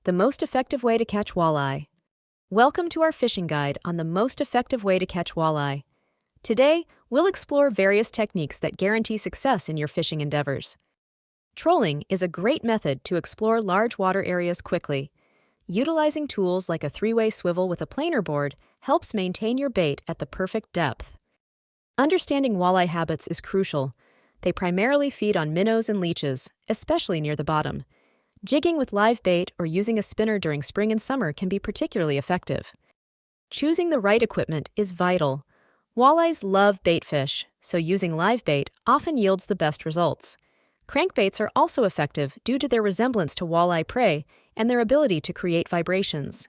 The most effective way to catch walleye. Welcome to our fishing guide on the most effective way to catch walleye. Today, we'll explore various techniques that guarantee success in your fishing endeavors. Trolling is a great method to explore large water areas quickly. Utilizing tools like a three-way swivel with a planer board helps maintain your bait at the perfect depth. Understanding walleye habits is crucial. They primarily feed on minnows and leeches, especially near the bottom. Jigging with live bait or using a spinner during spring and summer can be particularly effective. Choosing the right equipment is vital. Walleyes love bait fish, so using live bait often yields the best results. Crankbaits are also effective due to their resemblance to walleye prey and their ability to create vibrations.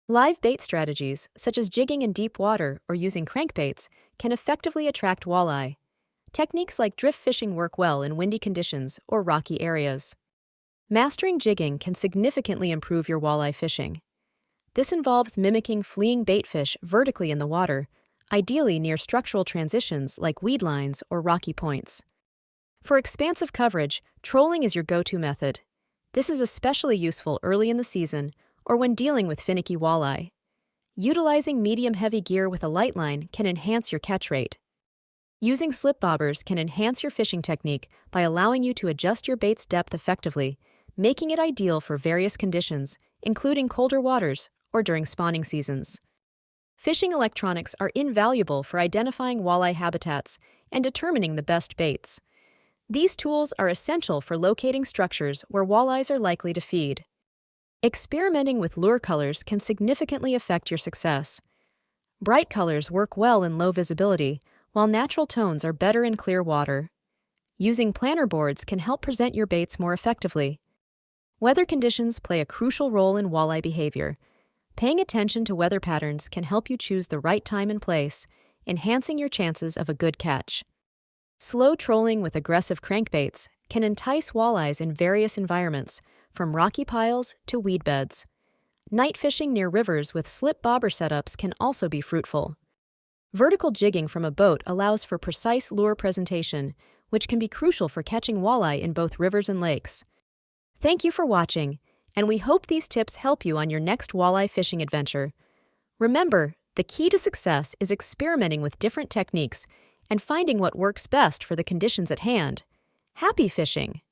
Live bait strategies, such as jigging in deep water or using crankbaits, can effectively attract walleye. Techniques like drift fishing work well in windy conditions or rocky areas. Mastering jigging can significantly improve your walleye fishing. This involves mimicking fleeing baitfish vertically in the water, ideally near structural transitions like weed lines or rocky points. For expansive coverage, trolling is your go-to method. This is especially useful early in the season or when dealing with finicky walleye. Utilizing medium-heavy gear with a light line can enhance your catch rate. Using slip bobbers can enhance your fishing technique by allowing you to adjust your bait's depth effectively, making it ideal for various conditions, including colder waters or during spawning seasons. Fishing electronics are invaluable for identifying walleye habitats and determining the best baits. These tools are essential for locating structures where walleyes are likely to feed. Experimenting with lure colors can significantly affect your success. Bright colors work well in low visibility, while natural tones are better in clear water. Using planer boards can help present your baits more effectively. Weather conditions play a crucial role in walleye behavior. Paying attention to weather patterns can help you choose the right time and place, enhancing your chances of a good catch. Slow trolling with aggressive crankbaits can entice walleyes in various environments, from rocky piles to weed beds. Night fishing near rivers with slip bobber setups can also be fruitful. Vertical jigging from a boat allows for precise lure presentation, which can be crucial for catching walleye in both rivers and lakes. Thank you for watching, and we hope these tips help you on your next walleye fishing adventure. Remember, the key to success is experimenting with different techniques and finding what works best for the conditions at hand. Happy fishing!